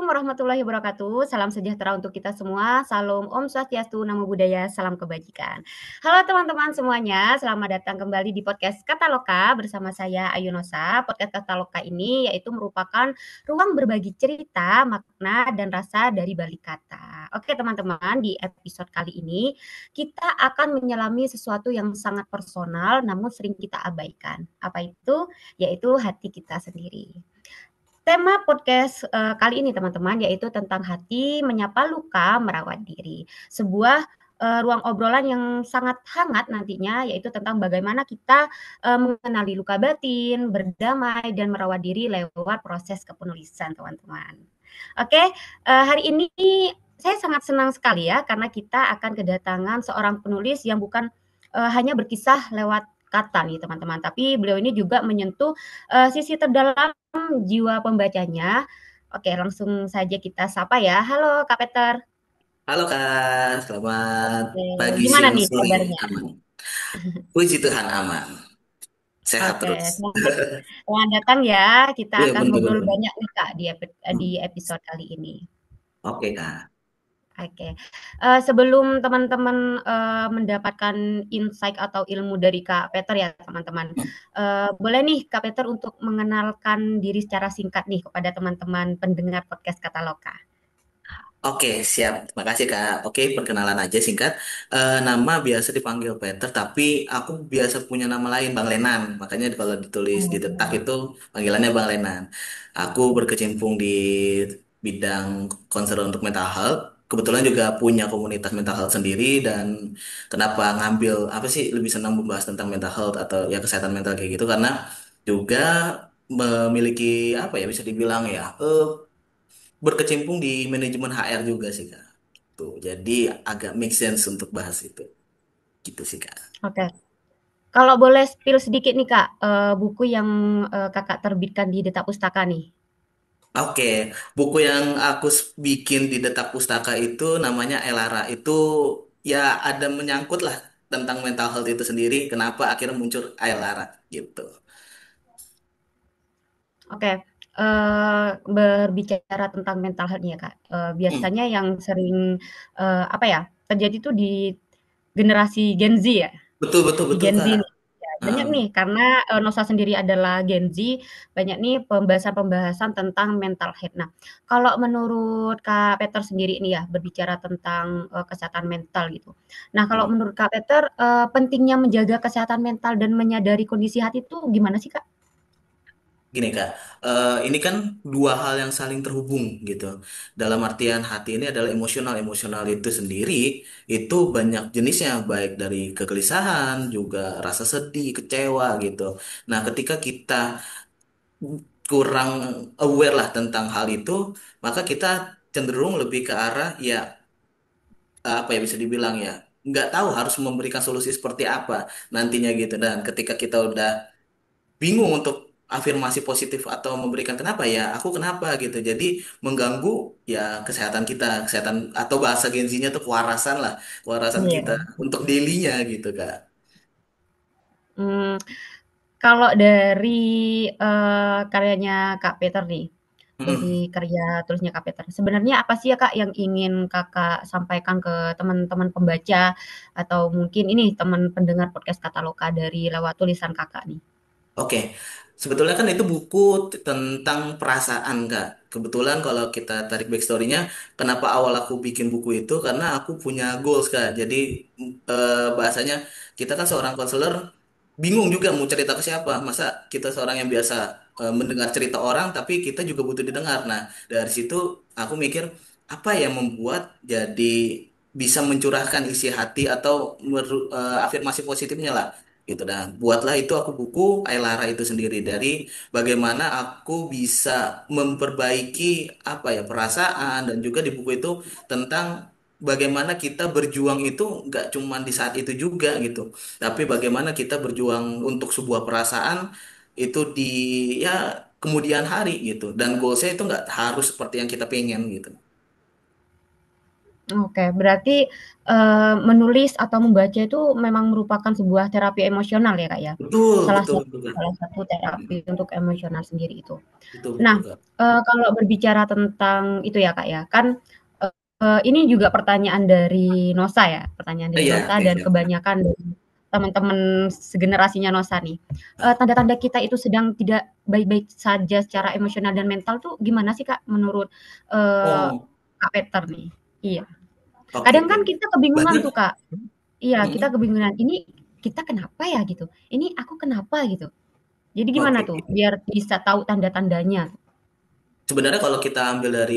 warahmatullahi wabarakatuh. Salam sejahtera untuk kita semua. Salam Om Swastiastu, Namo Buddhaya, salam kebajikan. Halo teman-teman semuanya, selamat datang kembali di podcast Kataloka bersama saya Ayu Nosa. Podcast Kataloka ini yaitu merupakan ruang berbagi cerita, makna, dan rasa dari balik kata. Oke teman-teman, di episode kali ini kita akan menyelami sesuatu yang sangat personal namun sering kita abaikan. Apa itu? Yaitu hati kita sendiri. Tema podcast kali ini teman-teman yaitu tentang hati, menyapa luka, merawat diri. Sebuah ruang obrolan yang sangat hangat nantinya yaitu tentang bagaimana kita mengenali luka batin, berdamai dan merawat diri lewat proses kepenulisan teman-teman. Oke, hari ini saya sangat senang sekali ya karena kita akan kedatangan seorang penulis yang bukan hanya berkisah lewat kata nih teman-teman, tapi beliau ini juga menyentuh sisi terdalam jiwa pembacanya. Oke, langsung saja kita sapa ya. Halo Kak Peter. Halo Kak, selamat Oke, pagi, gimana siang, nih sore, kabarnya? aman. Puji Tuhan aman, sehat Oke, terus. selamat selamat datang ya. Kita Iya akan ngobrol bener-bener. banyak nih Kak di episode kali ini. Oke Kak. Oke, sebelum teman-teman mendapatkan insight atau ilmu dari Kak Peter ya teman-teman, boleh nih Kak Peter untuk mengenalkan diri secara singkat nih kepada teman-teman pendengar podcast Kataloka. Oke, siap. Terima kasih Kak. Oke, perkenalan aja singkat. Nama biasa dipanggil Peter, tapi aku biasa punya nama lain, Bang Lenan. Makanya kalau ditulis di detak Oh, itu panggilannya Bang Lenan. Aku berkecimpung di bidang konselor untuk mental health. Kebetulan juga punya komunitas mental health sendiri dan kenapa ngambil apa sih lebih senang membahas tentang mental health atau ya kesehatan mental kayak gitu karena juga memiliki apa ya bisa dibilang ya berkecimpung di manajemen HR juga sih Kak. Tuh, jadi agak make sense untuk bahas itu. Gitu sih Kak. oke. Kalau boleh spill sedikit nih Kak, buku yang Kakak terbitkan di Detak Pustaka nih. Oke, buku yang aku bikin di Detak Pustaka itu namanya Elara. Itu ya ada menyangkut lah tentang mental health itu sendiri. Kenapa akhirnya muncul Elara gitu. Oke, berbicara tentang mental health nih ya Kak, Hmm, biasanya yang sering, apa ya, terjadi tuh di generasi Gen Z ya? betul betul Di betul Gen Z Kak. nih, ya banyak Heeh. nih karena, Nosa sendiri adalah Gen Z, banyak nih pembahasan-pembahasan tentang mental health. Nah, kalau menurut Kak Peter sendiri nih ya, berbicara tentang, kesehatan mental gitu. Nah, kalau Hmm. menurut Kak Peter, pentingnya menjaga kesehatan mental dan menyadari kondisi hati itu gimana sih, Kak? Gini Kak, ini kan dua hal yang saling terhubung gitu. Dalam artian hati ini adalah emosional, emosional itu sendiri itu banyak jenisnya, baik dari kegelisahan, juga rasa sedih, kecewa gitu. Nah, ketika kita kurang aware lah tentang hal itu, maka kita cenderung lebih ke arah ya apa ya bisa dibilang ya nggak tahu harus memberikan solusi seperti apa nantinya gitu. Dan ketika kita udah bingung untuk afirmasi positif atau memberikan kenapa ya aku kenapa gitu jadi mengganggu ya kesehatan kita kesehatan atau bahasa Gen Z-nya tuh kewarasan lah kewarasan kita Iya. untuk dailynya gitu Kak. Mmm, kalau dari, karyanya Kak Peter nih, dari Mm. karya tulisnya Kak Peter, sebenarnya apa sih ya Kak yang ingin Kakak sampaikan ke teman-teman pembaca atau mungkin ini teman pendengar podcast Kataloka dari lewat tulisan Kakak nih? Oke, sebetulnya kan itu buku tentang perasaan Kak. Kebetulan kalau kita tarik backstory-nya, kenapa awal aku bikin buku itu karena aku punya goals Kak. Jadi bahasanya kita kan seorang konselor bingung juga mau cerita ke siapa. Masa kita seorang yang biasa mendengar cerita orang, tapi kita juga butuh didengar. Nah, dari situ aku mikir apa yang membuat jadi bisa mencurahkan isi hati atau afirmasi positifnya lah gitu dan buatlah itu aku buku Ailara itu sendiri dari bagaimana aku bisa memperbaiki apa ya perasaan dan juga di buku itu tentang bagaimana kita berjuang itu nggak cuma di saat itu juga gitu tapi bagaimana kita berjuang untuk sebuah perasaan itu di ya kemudian hari gitu dan goalsnya itu nggak harus seperti yang kita pengen gitu. Oke, berarti, menulis atau membaca itu memang merupakan sebuah terapi emosional ya, Kak, ya? Betul, Salah betul, satu betul, Kak. salah satu terapi Mm, untuk emosional sendiri itu. betul, Nah, betul, Kak. kalau berbicara tentang itu ya, Kak, ya, kan, ini juga pertanyaan dari Nosa ya, pertanyaan dari Iya, Nosa oke, dan siap, Kak. kebanyakan dari teman-teman segenerasinya Nosa nih. Ah. Tanda-tanda kita itu sedang tidak baik-baik saja secara emosional dan mental tuh gimana sih, Kak, menurut, eee, Oh, Kak Peter nih? Iya. oke, Kadang oke. kan kita kebingungan Banyak. tuh, Kak. Iya, kita Mm, kebingungan, "Ini kita kenapa ya?" Gitu, "Ini aku kenapa?" Gitu. Jadi gimana oke. tuh biar bisa tahu tanda-tandanya? Sebenarnya kalau kita ambil dari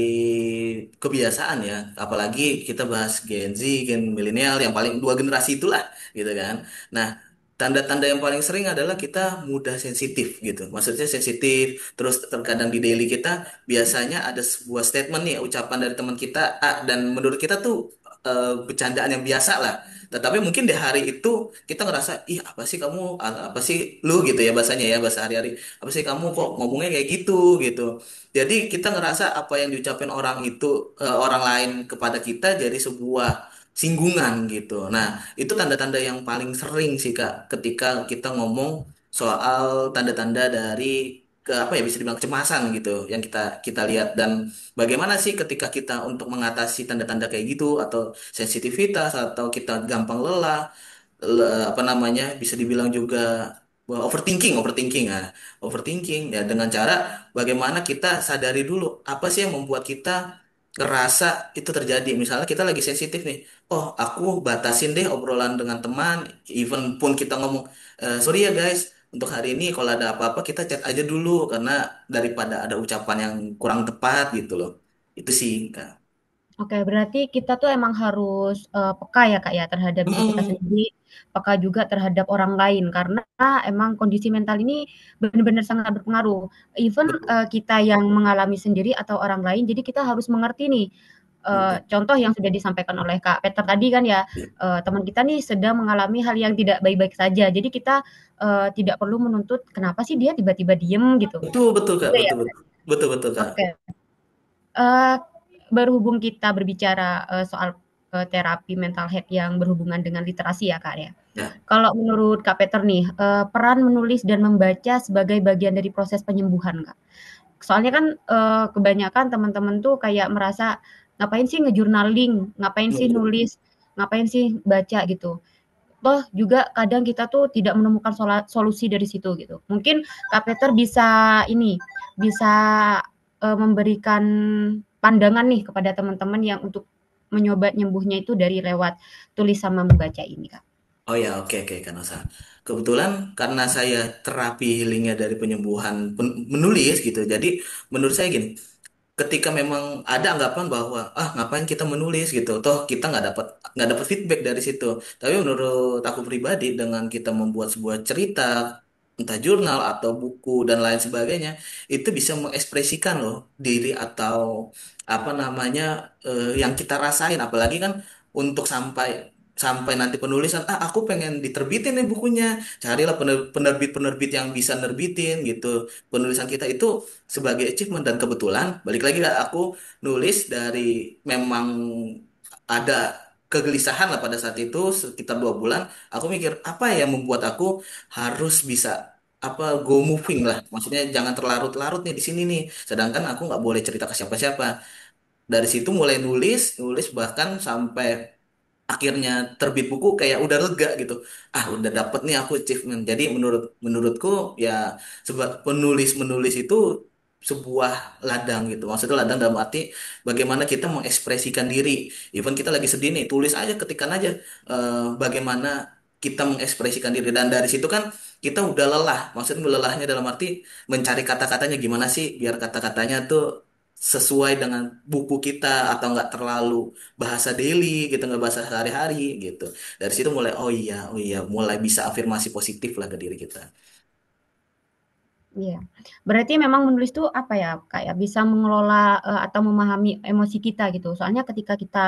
kebiasaan ya, apalagi kita bahas Gen Z, Gen milenial, yang paling dua generasi itulah, gitu kan. Nah, tanda-tanda yang paling sering adalah kita mudah sensitif gitu. Maksudnya sensitif, terus terkadang di daily kita biasanya ada sebuah statement nih, ucapan dari teman kita A, dan menurut kita tuh bercandaan yang biasa lah. Tetapi mungkin di hari itu kita ngerasa, ih apa sih kamu, apa sih lu gitu ya bahasanya ya, bahasa hari-hari. Apa sih kamu kok ngomongnya kayak gitu gitu. Jadi kita ngerasa apa yang diucapin orang itu orang lain kepada kita jadi sebuah singgungan gitu. Nah, itu tanda-tanda yang paling sering sih Kak ketika kita ngomong soal tanda-tanda dari ke apa ya bisa dibilang kecemasan gitu yang kita kita lihat dan bagaimana sih ketika kita untuk mengatasi tanda-tanda kayak gitu atau sensitivitas atau kita gampang lelah apa namanya bisa dibilang juga overthinking overthinking ya overthinking ya dengan cara bagaimana kita sadari dulu apa sih yang membuat kita ngerasa itu terjadi misalnya kita lagi sensitif nih oh aku batasin deh obrolan dengan teman even pun kita ngomong sorry ya guys untuk hari ini kalau ada apa-apa kita chat aja dulu karena daripada ada ucapan yang kurang tepat gitu loh itu sih Kak. Oke, berarti kita tuh emang harus, peka ya, Kak, ya, terhadap diri kita Mm-mm. sendiri, peka juga terhadap orang lain, karena emang kondisi mental ini benar-benar sangat berpengaruh. Even, Betul, kita yang mengalami sendiri atau orang lain, jadi kita harus mengerti nih, betul. contoh yang sudah disampaikan oleh Kak Peter tadi kan ya, Ya. teman kita nih sedang mengalami hal yang tidak baik-baik saja. Jadi kita, tidak perlu menuntut, "Kenapa sih dia tiba-tiba diem?" Gitu. Betul, betul, Kak. Gitu ya? Betul, betul. Betul, betul, Kak. Oke. Eee, Berhubung kita berbicara, soal, terapi mental health yang berhubungan dengan literasi ya, Kak, ya. Ya. Kalau menurut Kak Peter nih, peran menulis dan membaca sebagai bagian dari proses penyembuhan, Kak. Soalnya kan, kebanyakan teman-teman tuh kayak merasa, "Ngapain sih nge-journaling? Ngapain sih Betul. nulis? Ngapain sih baca?" Gitu. Toh juga kadang kita tuh tidak menemukan solusi dari situ gitu. Mungkin Kak Peter bisa ini, bisa, memberikan pandangan nih kepada teman-teman yang untuk mencoba nyembuhnya itu dari lewat tulis sama membaca ini, Kak. Oh ya, oke, oke, Kak Nosa. Kebetulan karena saya terapi healingnya dari penyembuhan menulis gitu. Jadi menurut saya gini, ketika memang ada anggapan bahwa ngapain kita menulis gitu toh kita nggak dapat feedback dari situ tapi menurut aku pribadi dengan kita membuat sebuah cerita entah jurnal atau buku dan lain sebagainya itu bisa mengekspresikan loh diri atau apa namanya yang kita rasain apalagi kan untuk sampai sampai nanti penulisan aku pengen diterbitin nih bukunya carilah penerbit-penerbit yang bisa nerbitin gitu penulisan kita itu sebagai achievement dan kebetulan balik lagi lah aku nulis dari memang ada kegelisahan lah pada saat itu sekitar 2 bulan aku mikir apa ya yang membuat aku harus bisa apa go moving lah maksudnya jangan terlarut-larut nih di sini nih sedangkan aku nggak boleh cerita ke siapa-siapa dari situ mulai nulis nulis bahkan sampai akhirnya terbit buku kayak udah lega gitu udah dapet nih aku achievement jadi menurutku ya sebab penulis menulis itu sebuah ladang gitu maksudnya ladang dalam arti bagaimana kita mengekspresikan diri even kita lagi sedih nih tulis aja ketikan aja bagaimana kita mengekspresikan diri dan dari situ kan kita udah lelah maksudnya lelahnya dalam arti mencari kata-katanya gimana sih biar kata-katanya tuh sesuai dengan buku kita atau nggak terlalu bahasa daily gitu nggak bahasa sehari-hari gitu dari situ mulai oh iya mulai bisa afirmasi positif lah ke diri kita. Iya. Berarti memang menulis tuh apa ya, Kak, ya, bisa mengelola, atau memahami emosi kita gitu. Soalnya ketika kita,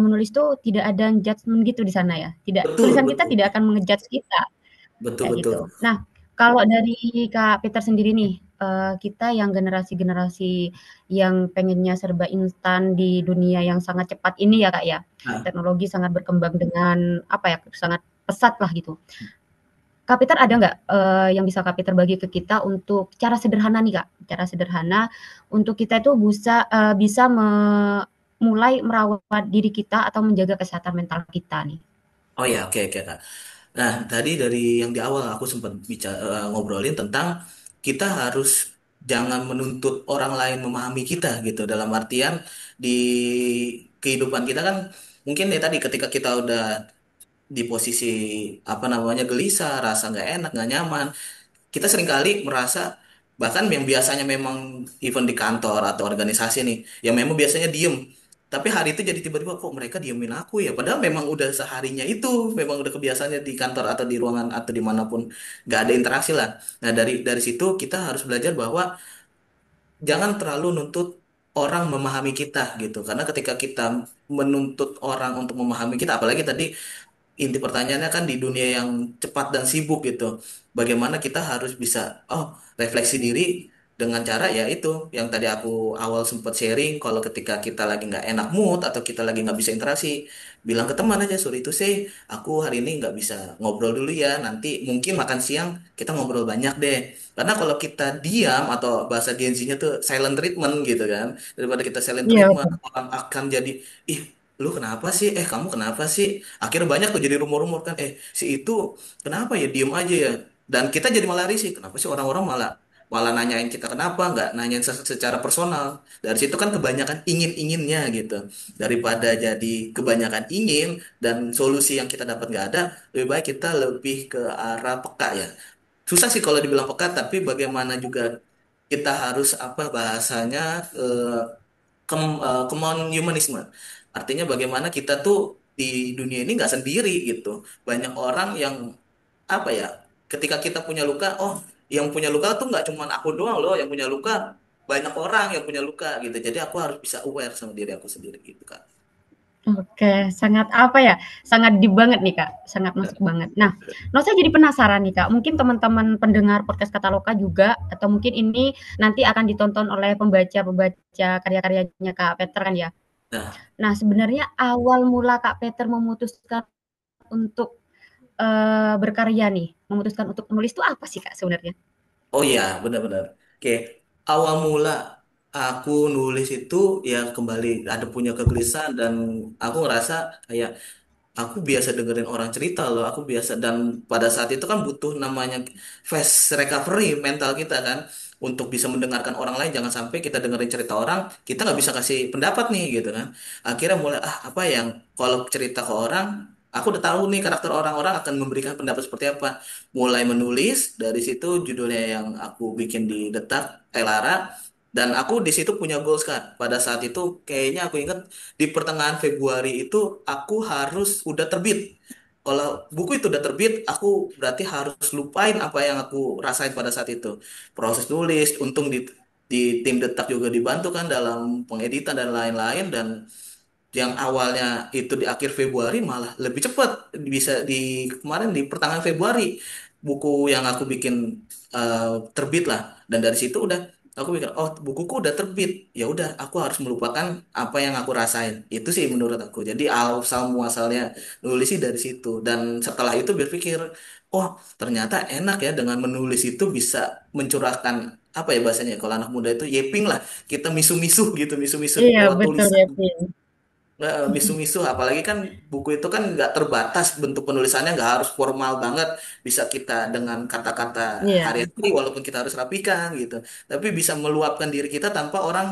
menulis tuh tidak ada judgement gitu di sana ya, tidak Betul, tulisan kita betul, tidak akan kita, betul, kayak betul. gitu. Nah, Kalau dari Kak Peter sendiri nih, kita yang generasi-generasi yang pengennya serba instan di dunia yang sangat cepat ini ya, Kak, ya. Nah, Teknologi sangat berkembang dengan, apa ya, sangat pesat lah gitu. Kak Peter ada nggak, yang bisa Kak Peter bagi ke kita untuk cara sederhana nih, Kak, cara sederhana untuk kita itu bisa mulai merawat diri kita atau menjaga kesehatan mental kita nih? oh ya, oke oke Kak. Nah, tadi dari yang di awal aku sempat bicara ngobrolin tentang kita harus jangan menuntut orang lain memahami kita gitu. Dalam artian di kehidupan kita kan mungkin ya tadi ketika kita udah di posisi apa namanya gelisah, rasa nggak enak, nggak nyaman, kita seringkali merasa bahkan yang biasanya memang event di kantor atau organisasi nih, yang memang biasanya diem. Tapi hari itu jadi tiba-tiba kok mereka diemin aku ya. Padahal memang udah seharinya itu, memang udah kebiasaannya di kantor atau di ruangan atau dimanapun nggak ada interaksi lah. Nah dari situ kita harus belajar bahwa jangan terlalu nuntut orang memahami kita gitu. Karena ketika kita menuntut orang untuk memahami kita, apalagi tadi inti pertanyaannya kan di dunia yang cepat dan sibuk gitu. Bagaimana kita harus bisa, oh, refleksi diri dengan cara ya itu yang tadi aku awal sempat sharing. Kalau ketika kita lagi nggak enak mood atau kita lagi nggak bisa interaksi, bilang ke teman aja, sorry itu sih, aku hari ini nggak bisa ngobrol dulu ya. Nanti mungkin makan siang kita ngobrol banyak deh. Karena kalau kita diam atau bahasa Gen Z-nya tuh silent treatment gitu kan, daripada kita silent Iya, treatment, betul. orang akan jadi, ih, lu kenapa sih? Kamu kenapa sih? Akhirnya banyak tuh jadi rumor-rumor kan, si itu kenapa ya diem aja ya? Dan kita jadi malah risih, kenapa sih orang-orang malah malah nanyain kita kenapa, nggak nanyain secara personal. Dari situ kan kebanyakan ingin-inginnya gitu. Daripada jadi kebanyakan ingin dan solusi yang kita dapat nggak ada, lebih baik kita lebih ke arah peka ya. Susah sih kalau dibilang peka, tapi bagaimana juga kita harus apa bahasanya kemauan humanisme. Artinya bagaimana kita tuh di dunia ini nggak sendiri gitu. Banyak orang yang apa ya, ketika kita punya luka, oh yang punya luka tuh nggak cuma aku doang loh yang punya luka, banyak orang yang punya luka gitu. Jadi aku harus bisa aware sama diri aku sendiri gitu Kak. Oke, sangat apa ya, sangat deep banget nih, Kak, sangat masuk banget. Nah, saya jadi penasaran nih, Kak, mungkin teman-teman pendengar podcast Kataloka juga atau mungkin ini nanti akan ditonton oleh pembaca-pembaca karya-karyanya Kak Peter kan ya. Nah, Nah, sebenarnya awal mula Kak Peter memutuskan untuk, berkarya nih, memutuskan untuk menulis itu apa sih, Kak, sebenarnya? oh iya benar-benar. Oke, awal mula aku nulis itu ya kembali ada punya kegelisahan dan aku ngerasa kayak aku biasa dengerin orang cerita loh, aku biasa dan pada saat itu kan butuh namanya fast recovery mental kita kan untuk bisa mendengarkan orang lain. Jangan sampai kita dengerin cerita orang, kita nggak bisa kasih pendapat nih gitu kan. Akhirnya mulai apa yang kalau cerita ke orang, aku udah tahu nih karakter orang-orang akan memberikan pendapat seperti apa. Mulai menulis dari situ judulnya yang aku bikin di Detak Elara. Dan aku di situ punya goals kan. Pada saat itu kayaknya aku ingat di pertengahan Februari itu aku harus udah terbit. Kalau buku itu udah terbit, aku berarti harus lupain apa yang aku rasain pada saat itu. Proses nulis, untung di tim Detak juga dibantu kan dalam pengeditan dan lain-lain dan yang awalnya itu di akhir Februari malah lebih cepat bisa di kemarin di pertengahan Februari buku yang aku bikin eh, terbit lah dan dari situ udah aku pikir oh bukuku udah terbit ya udah aku harus melupakan apa yang aku rasain itu sih menurut aku jadi asal muasalnya nulis sih dari situ dan setelah itu berpikir oh ternyata enak ya dengan menulis itu bisa mencurahkan apa ya bahasanya kalau anak muda itu yeping lah kita misu-misu gitu misu-misu Iya, lewat betul tulisan ya, Vin. misu-misu apalagi kan buku itu kan nggak terbatas bentuk penulisannya nggak harus formal banget bisa kita dengan kata-kata Iya. hari-hari walaupun kita harus rapikan gitu tapi bisa meluapkan diri kita tanpa orang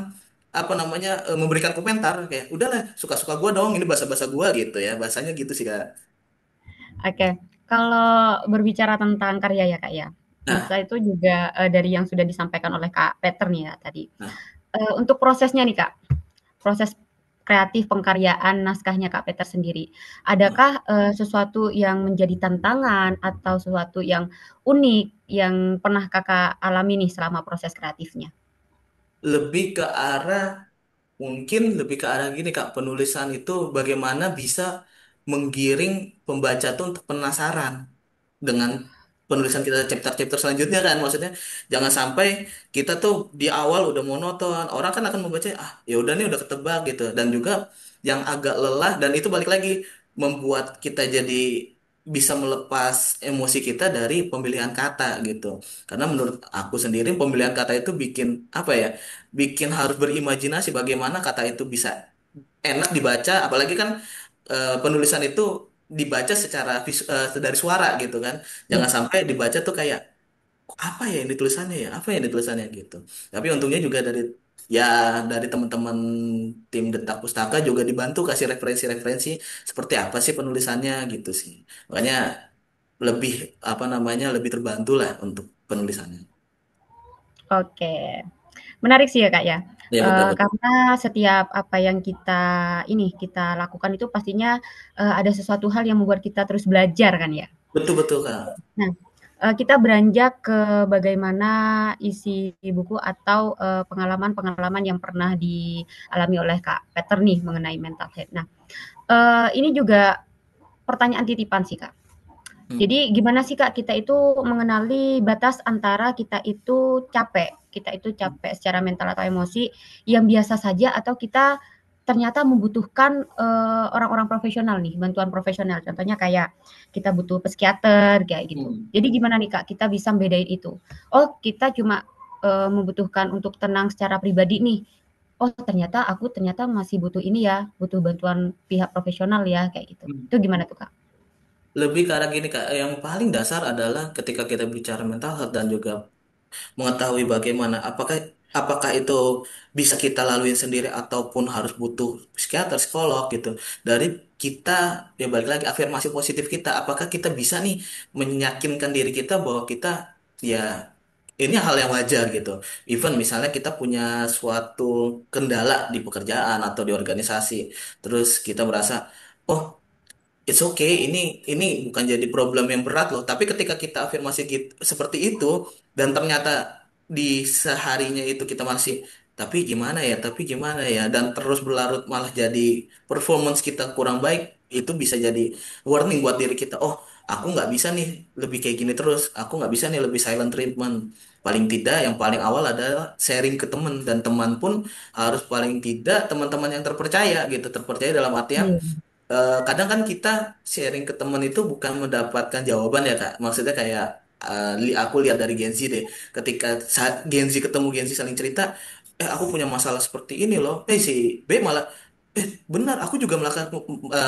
apa namanya memberikan komentar kayak udahlah suka-suka gua dong ini bahasa-bahasa gua gitu ya bahasanya gitu sih Kak. Oke, kalau berbicara tentang karya ya, Kak, ya. Nah, Itu juga, dari yang sudah disampaikan oleh Kak Peter nih ya tadi. nah, Untuk prosesnya nih, Kak, proses kreatif pengkaryaan naskahnya Kak Peter sendiri. nah. Adakah, sesuatu yang menjadi tantangan atau sesuatu yang unik yang pernah Kakak alami nih selama proses kreatifnya? Lebih ke arah mungkin lebih ke arah gini Kak penulisan itu bagaimana bisa menggiring pembaca tuh untuk penasaran dengan penulisan kita chapter-chapter selanjutnya kan. Maksudnya jangan sampai kita tuh di awal udah monoton. Orang kan akan membaca ya udah nih udah ketebak gitu. Dan juga yang agak lelah dan itu balik lagi membuat kita jadi bisa melepas emosi kita dari pemilihan kata gitu. Karena menurut aku sendiri pemilihan kata itu bikin apa ya? Bikin harus berimajinasi bagaimana kata itu bisa enak dibaca, apalagi kan penulisan itu dibaca secara dari suara gitu kan. Iya. Jangan sampai dibaca tuh kayak "Kok apa ya ini tulisannya ya? Apa ya ini tulisannya gitu." Tapi untungnya juga ya dari teman-teman tim Detak Pustaka juga dibantu kasih referensi-referensi seperti apa sih penulisannya gitu sih. Makanya lebih apa namanya lebih terbantu lah untuk penulisannya. Oke. Menarik sih ya, Kak, ya. Ya betul betul. Karena setiap apa yang kita lakukan itu pastinya, ada sesuatu hal yang membuat kita terus belajar kan ya. Betul betul Kak. Nah, kita beranjak ke bagaimana isi buku atau, pengalaman-pengalaman yang pernah dialami oleh Kak Peter nih mengenai mental health. Nah, ini juga pertanyaan titipan sih, Kak. Hmm. Jadi gimana sih Kak kita itu mengenali batas antara kita itu capek secara mental atau emosi yang biasa saja atau kita ternyata membutuhkan, orang-orang profesional nih, bantuan profesional. Contohnya kayak kita butuh psikiater kayak gitu. Hmm. Jadi gimana nih Kak kita bisa membedain itu? Oh kita cuma, membutuhkan untuk tenang secara pribadi nih. Oh ternyata masih butuh ini ya, butuh bantuan pihak profesional ya kayak gitu. Hmm. Itu gimana tuh Kak? Lebih ke arah gini Kak, yang paling dasar adalah ketika kita bicara mental health dan juga mengetahui bagaimana apakah itu bisa kita laluin sendiri ataupun harus butuh psikiater, psikolog gitu. Dari kita ya balik lagi afirmasi positif kita, apakah kita bisa nih meyakinkan diri kita bahwa kita ya ini hal yang wajar gitu. Even misalnya kita punya suatu kendala di pekerjaan atau di organisasi, terus kita merasa oh it's okay, ini bukan jadi problem yang berat loh. Tapi ketika kita afirmasi gitu, seperti itu dan ternyata di seharinya itu kita masih tapi gimana ya dan terus berlarut malah jadi performance kita kurang baik, itu bisa jadi warning buat diri kita. Oh, aku nggak bisa nih lebih kayak gini terus. Aku nggak bisa nih lebih silent treatment. Paling tidak yang paling awal adalah sharing ke teman dan teman pun harus paling tidak teman-teman yang terpercaya gitu. Terpercaya dalam artian Iya. kadang kan kita sharing ke teman itu bukan mendapatkan jawaban ya Kak. Maksudnya kayak aku lihat dari Gen Z deh. Ketika saat Gen Z ketemu Gen Z saling cerita, aku punya masalah seperti ini loh. Si B malah, benar, aku juga melakukan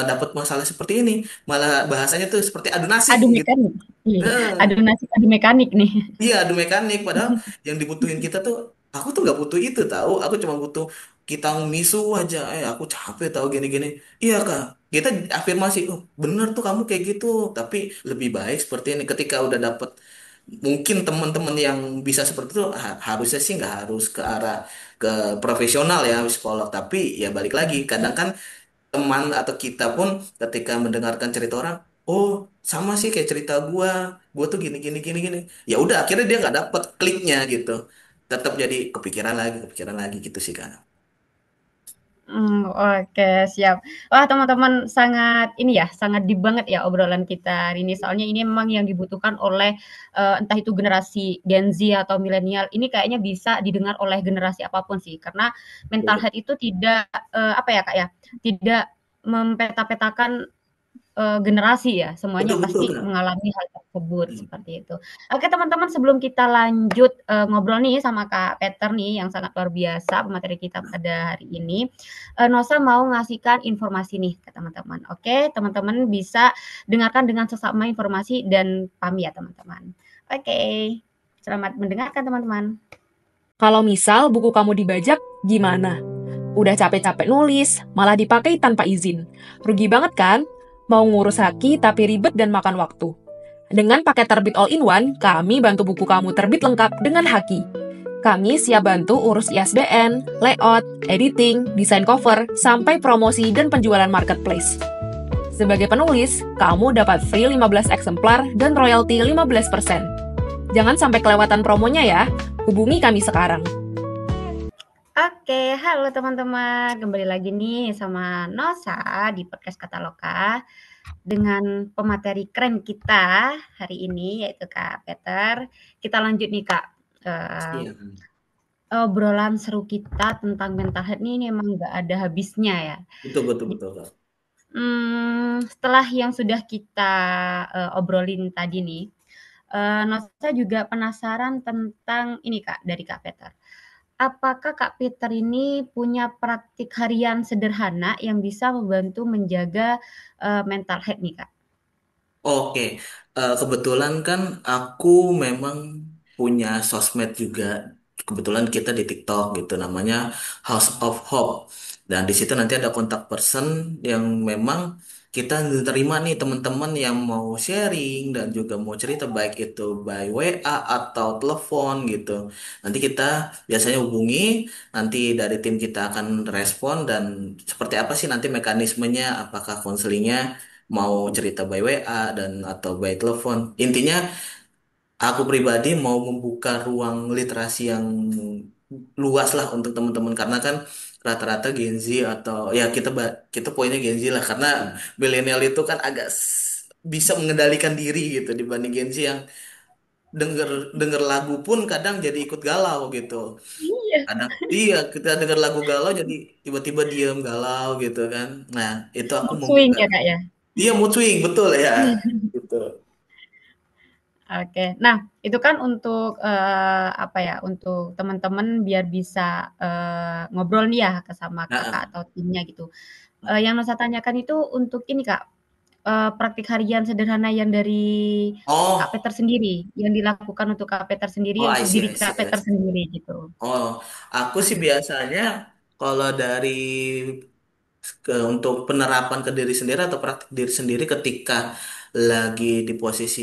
dapat masalah seperti ini. Malah bahasanya tuh seperti adu nasib Adu gitu. mekanik. Iya, adu Eh, nasib, adu mekanik nih. Iya, adu mekanik. Padahal yang dibutuhin kita tuh, aku tuh nggak butuh itu tahu. Aku cuma butuh kita misu aja. Aku capek tahu gini-gini. Iya kak, kita afirmasi. Oh, bener tuh kamu kayak gitu. Tapi lebih baik seperti ini. Ketika udah dapet mungkin teman-teman yang bisa seperti itu, harusnya sih nggak harus ke arah ke profesional ya psikolog. Tapi ya balik lagi. Kadang kan teman atau kita pun ketika mendengarkan cerita orang, oh sama sih kayak cerita gua tuh gini gini gini gini. Ya udah akhirnya dia nggak dapet kliknya gitu, tetap jadi kepikiran lagi gitu sih kan. Oke siap. Wah teman-teman sangat ini ya, sangat deep banget ya obrolan kita hari ini. Soalnya ini memang yang dibutuhkan oleh, entah itu generasi Gen Z atau milenial, ini kayaknya bisa didengar oleh generasi apapun sih. Karena mental health itu tidak, apa ya Kak ya, tidak mempeta-petakan generasi ya, semuanya Betul betul pasti kan. mengalami hal tersebut, seperti itu. Oke teman-teman sebelum kita lanjut, ngobrol nih sama Kak Peter nih yang sangat luar biasa pemateri kita pada hari ini, Nosa mau ngasihkan informasi nih ke teman-teman. Oke, teman-teman bisa dengarkan dengan seksama informasi dan pahami ya teman-teman. Oke, selamat mendengarkan teman-teman. Kalau misal buku kamu dibajak, gimana? Udah capek-capek nulis, malah dipakai tanpa izin. Rugi banget kan? Mau ngurus haki tapi ribet dan makan waktu. Dengan paket terbit all-in-one, kami bantu buku kamu terbit lengkap dengan haki. Kami siap bantu urus ISBN, layout, editing, desain cover, sampai promosi dan penjualan marketplace. Sebagai penulis, kamu dapat free 15 eksemplar dan royalti 15%. Jangan sampai kelewatan promonya ya. Hubungi kami sekarang. Oke, halo teman-teman, kembali lagi nih sama Nosa di podcast Kata Loka. dengan pemateri keren kita hari ini, yaitu Kak Peter. Kita lanjut nih Kak, eee, Iya, obrolan seru kita tentang mental health ini memang nggak ada habisnya ya. betul betul betul Kak. Setelah yang sudah kita, obrolin tadi nih, Nosa juga penasaran tentang ini Kak, dari Kak Peter. Apakah Kak Peter ini punya praktik harian sederhana yang bisa membantu menjaga, mental health nih Kak? Oke, kebetulan kan aku memang punya sosmed juga. Kebetulan kita di TikTok gitu, namanya House of Hope. Dan di situ nanti ada kontak person yang memang kita terima nih teman-teman yang mau sharing dan juga mau cerita baik itu by WA atau telepon gitu. Nanti kita biasanya hubungi, nanti dari tim kita akan respon dan seperti apa sih nanti mekanismenya, apakah konselingnya mau cerita by WA dan atau by telepon. Intinya aku pribadi mau membuka ruang literasi yang luas lah untuk teman-teman karena kan rata-rata Gen Z atau ya kita poinnya Gen Z lah karena milenial itu kan agak bisa mengendalikan diri gitu dibanding Gen Z yang denger denger lagu pun kadang jadi ikut galau gitu. Iya. Kadang iya kita denger lagu galau jadi tiba-tiba diem galau gitu kan. Nah, itu aku Mood swing membuka. ya Kak ya? Iya mood swing betul ya. Gitu. Oke. Nah, itu kan untuk, apa ya, untuk teman-teman biar bisa, ngobrol nih ya sama Kakak Nah, atau timnya gitu. Yang Nusa tanyakan itu untuk ini Kak, praktik harian sederhana yang dari Kak oh, Peter sendiri, yang dilakukan untuk Kak Peter sendiri, oh, I untuk see, diri I Kak see, I Peter see. sendiri gitu. Oh, aku sih biasanya kalau dari untuk penerapan ke diri sendiri atau praktik diri sendiri ketika lagi di posisi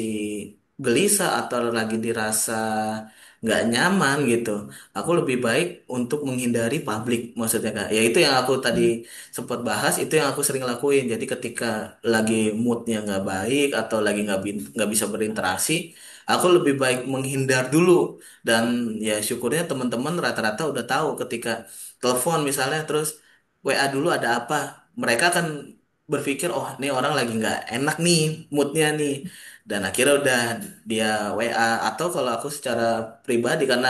gelisah atau lagi dirasa nggak nyaman gitu, aku lebih baik untuk menghindari publik maksudnya Kak. Ya itu yang aku tadi Mmm, sempat bahas, itu yang aku sering lakuin. Jadi ketika lagi moodnya nggak baik atau lagi nggak bisa berinteraksi, aku lebih baik menghindar dulu. Dan ya syukurnya teman-teman rata-rata udah tahu ketika telepon misalnya terus WA dulu ada apa? Mereka akan berpikir, oh ini orang lagi nggak enak nih moodnya nih. Dan akhirnya udah dia WA. Atau kalau aku secara pribadi karena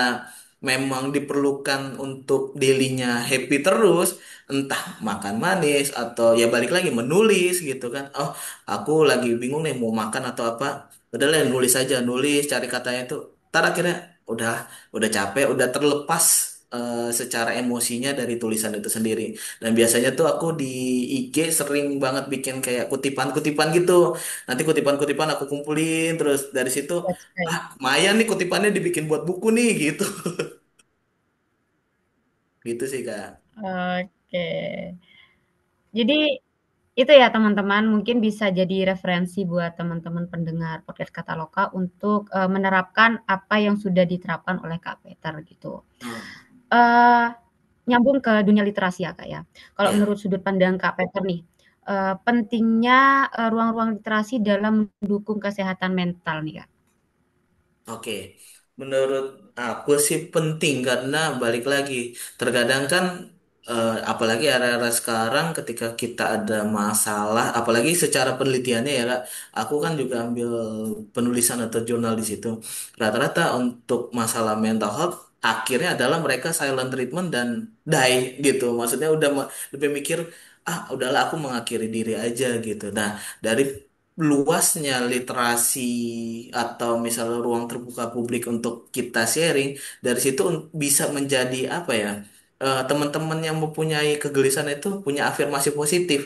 memang diperlukan untuk dailynya happy terus, entah makan manis atau ya balik lagi menulis gitu kan. Oh aku lagi bingung nih mau makan atau apa. Udah lah nulis aja, nulis cari katanya itu. Ntar akhirnya udah udah capek, udah terlepas secara emosinya dari tulisan itu sendiri. Dan biasanya tuh aku di IG sering banget bikin kayak kutipan-kutipan gitu. Nanti kutipan-kutipan aku kumpulin terus dari situ, that's ah right. lumayan nih kutipannya dibikin buat buku nih gitu. Gitu sih Kak. Oke. Jadi itu ya teman-teman, mungkin bisa jadi referensi buat teman-teman pendengar podcast Kataloka untuk, menerapkan apa yang sudah diterapkan oleh Kak Peter gitu. Hmm, Eee, Nyambung ke dunia literasi ya, Kak, ya. Kalau ya. menurut sudut pandang Kak Peter nih, pentingnya, ruang-ruang literasi dalam mendukung kesehatan mental nih, Kak. Oke, menurut aku sih penting karena balik lagi, terkadang kan apalagi era-era sekarang ketika kita ada masalah, apalagi secara penelitiannya ya Kak, aku kan juga ambil penulisan atau jurnal di situ. Rata-rata untuk masalah mental health akhirnya adalah mereka silent treatment dan die gitu. Maksudnya udah lebih mikir, ah udahlah aku mengakhiri diri aja gitu. Nah, dari luasnya literasi atau misalnya ruang terbuka publik untuk kita sharing dari situ bisa menjadi apa ya teman-teman yang mempunyai kegelisahan itu punya afirmasi positif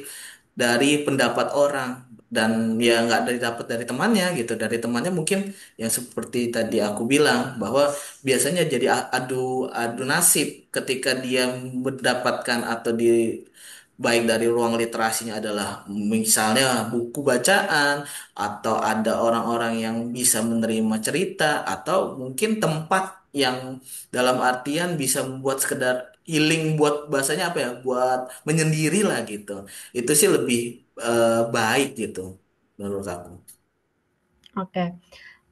dari pendapat orang dan ya nggak dari dapat dari temannya gitu dari temannya mungkin yang seperti tadi aku bilang bahwa biasanya jadi adu adu nasib ketika dia mendapatkan atau di baik dari ruang literasinya adalah misalnya buku bacaan atau ada orang-orang yang bisa menerima cerita atau mungkin tempat yang dalam artian bisa membuat sekedar healing buat bahasanya apa ya buat menyendiri lah gitu itu sih lebih baik gitu menurut aku. Oke,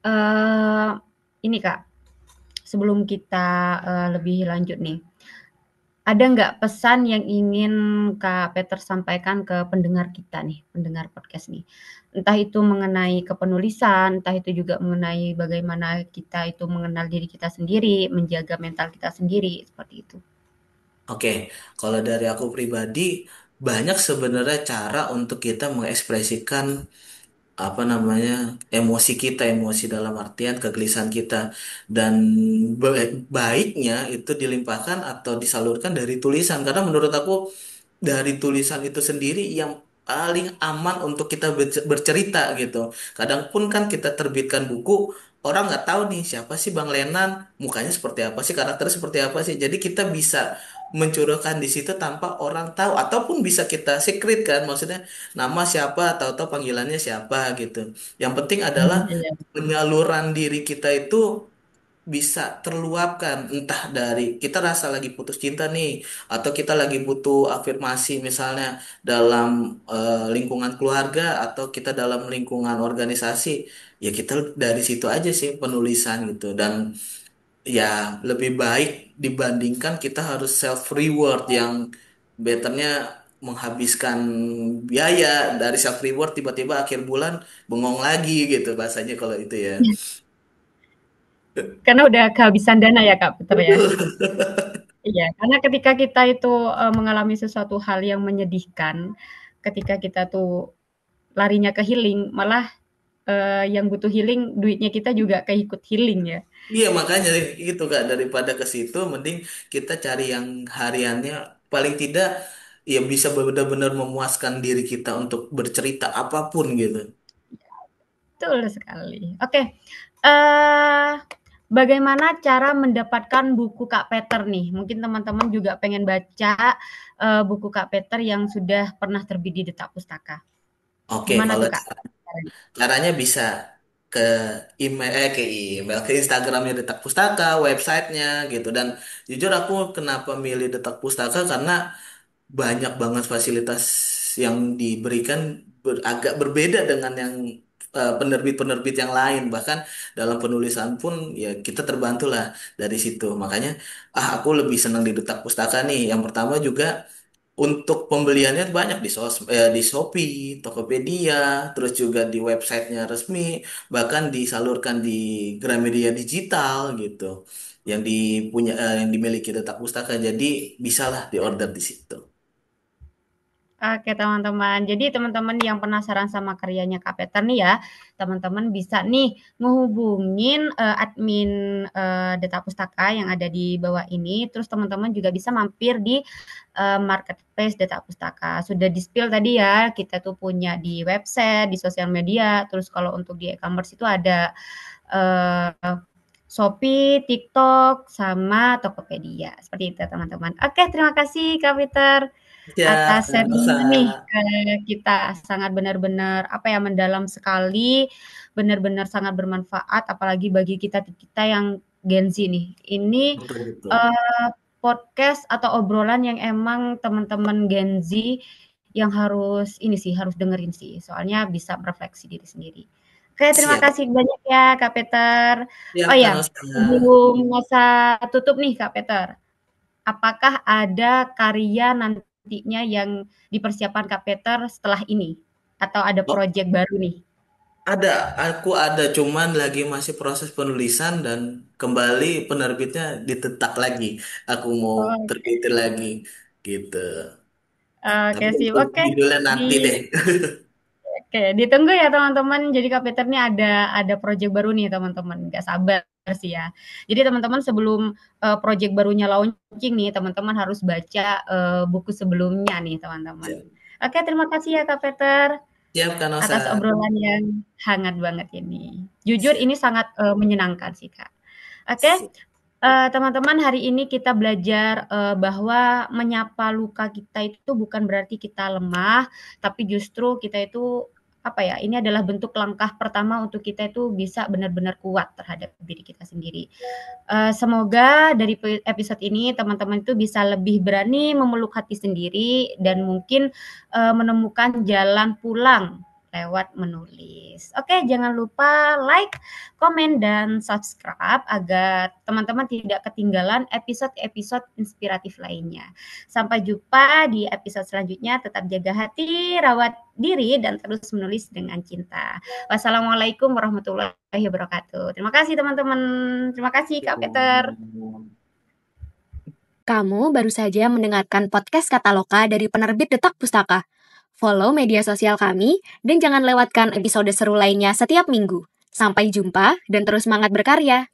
eee, ini Kak, sebelum kita, lebih lanjut nih, ada nggak pesan yang ingin Kak Peter sampaikan ke pendengar kita nih, pendengar podcast nih? Entah itu mengenai kepenulisan, entah itu juga mengenai bagaimana kita itu mengenal diri kita sendiri, menjaga mental kita sendiri, seperti itu. Oke, kalau dari aku pribadi, banyak sebenarnya cara untuk kita mengekspresikan apa namanya emosi kita, emosi dalam artian kegelisahan kita, dan baiknya itu dilimpahkan atau disalurkan dari tulisan, karena menurut aku dari tulisan itu sendiri yang paling aman untuk kita bercerita gitu. Kadang pun kan kita terbitkan buku, orang nggak tahu nih siapa sih Bang Lenan, mukanya seperti apa sih, karakternya seperti apa sih. Jadi kita bisa mencurahkan di situ tanpa orang tahu, ataupun bisa kita secret kan, maksudnya nama siapa, tahu-tahu panggilannya siapa gitu. Yang penting adalah Iya. penyaluran diri kita itu bisa terluapkan, entah dari kita rasa lagi putus cinta nih, atau kita lagi butuh afirmasi misalnya dalam lingkungan keluarga, atau kita dalam lingkungan organisasi, ya kita dari situ aja sih penulisan gitu. Dan ya lebih baik dibandingkan kita harus self reward yang betternya menghabiskan biaya dari self reward, tiba-tiba akhir bulan bengong lagi gitu bahasanya kalau itu ya. Karena udah kehabisan dana ya Kak Peter ya? Betul. Iya, karena ketika kita itu, mengalami sesuatu hal yang menyedihkan, ketika kita tuh larinya ke healing, malah, yang butuh healing, duitnya kita juga keikut healing ya. Iya makanya itu Kak, daripada ke situ mending kita cari yang hariannya, paling tidak ya bisa benar-benar memuaskan diri kita untuk bercerita apapun gitu. Betul sekali. Oke, eee, bagaimana cara mendapatkan buku Kak Peter nih? Mungkin teman-teman juga pengen baca, buku Kak Peter yang sudah pernah terbit di Detak Pustaka. Oke, Gimana kalau tuh Kak? caranya bisa ke email, ke Instagramnya Detak Pustaka, websitenya gitu. Dan jujur aku kenapa milih Detak Pustaka, karena banyak banget fasilitas yang diberikan, agak berbeda dengan yang penerbit-penerbit yang lain. Bahkan dalam penulisan pun ya kita terbantu lah dari situ. Makanya aku lebih senang di Detak Pustaka nih. Yang pertama juga untuk pembeliannya banyak di Shopee, Tokopedia, terus juga di websitenya resmi, bahkan disalurkan di Gramedia Digital gitu, yang dimiliki Detak Pustaka. Jadi bisalah diorder di situ. Oke teman-teman, jadi teman-teman yang penasaran sama karyanya Kak Peter nih ya, teman-teman bisa nih ngehubungin admin Data Pustaka yang ada di bawah ini, terus teman-teman juga bisa mampir di marketplace Data Pustaka. Sudah di-spill tadi ya, kita tuh punya di website, di sosial media, terus kalau untuk di e-commerce itu ada Shopee, TikTok, sama Tokopedia. Seperti itu teman-teman. Oke, terima kasih Kak Peter Ya, atas nggak usah. sharing-nya nih ke kita. Sangat benar-benar apa ya, mendalam sekali, benar-benar sangat bermanfaat apalagi bagi kita-kita yang Gen Z nih. Ini Betul, betul. podcast atau obrolan yang emang teman-teman Gen Z yang harus ini sih, harus dengerin sih. Soalnya bisa merefleksi diri sendiri. Oke, terima Siap. kasih banyak ya Kak Peter. Siap Oh kan, ya, Ustaz? sebelum masa tutup nih Kak Peter, apakah ada karya nantinya yang dipersiapkan Kak Peter setelah ini? Atau ada Oh, proyek baru nih? ada. Aku ada, cuman lagi masih proses penulisan dan kembali penerbitnya ditetak lagi. Aku mau Oke, terbitin lagi, gitu. oke Tapi sip. untuk Oke, judulnya di nanti deh. oke, ditunggu ya teman-teman. Jadi Kak Peter nih ada proyek baru nih teman-teman. Nggak sabar sih ya. Jadi teman-teman sebelum proyek barunya launching nih, teman-teman harus baca buku sebelumnya nih teman-teman. Siap, Oke, terima kasih ya Kak Peter siap kan, atas Ustaz? obrolan yang hangat banget ini. Jujur Siap. ini sangat menyenangkan sih Kak. Oke, Siap. teman-teman hari ini kita belajar bahwa menyapa luka kita itu bukan berarti kita lemah, tapi justru kita itu apa ya? Ini adalah bentuk langkah pertama untuk kita itu bisa benar-benar kuat terhadap diri kita sendiri. Semoga dari episode ini teman-teman itu bisa lebih berani memeluk hati sendiri dan mungkin menemukan jalan pulang lewat menulis. Oke, jangan lupa like, komen, dan subscribe agar teman-teman tidak ketinggalan episode-episode inspiratif lainnya. Sampai jumpa di episode selanjutnya. Tetap jaga hati, rawat diri, dan terus menulis dengan cinta. Wassalamualaikum warahmatullahi wabarakatuh. Terima kasih teman-teman. Terima kasih Kak Peter. Kamu baru saja mendengarkan podcast Kataloka dari penerbit Detak Pustaka. Follow media sosial kami dan jangan lewatkan episode seru lainnya setiap minggu. Sampai jumpa dan terus semangat berkarya.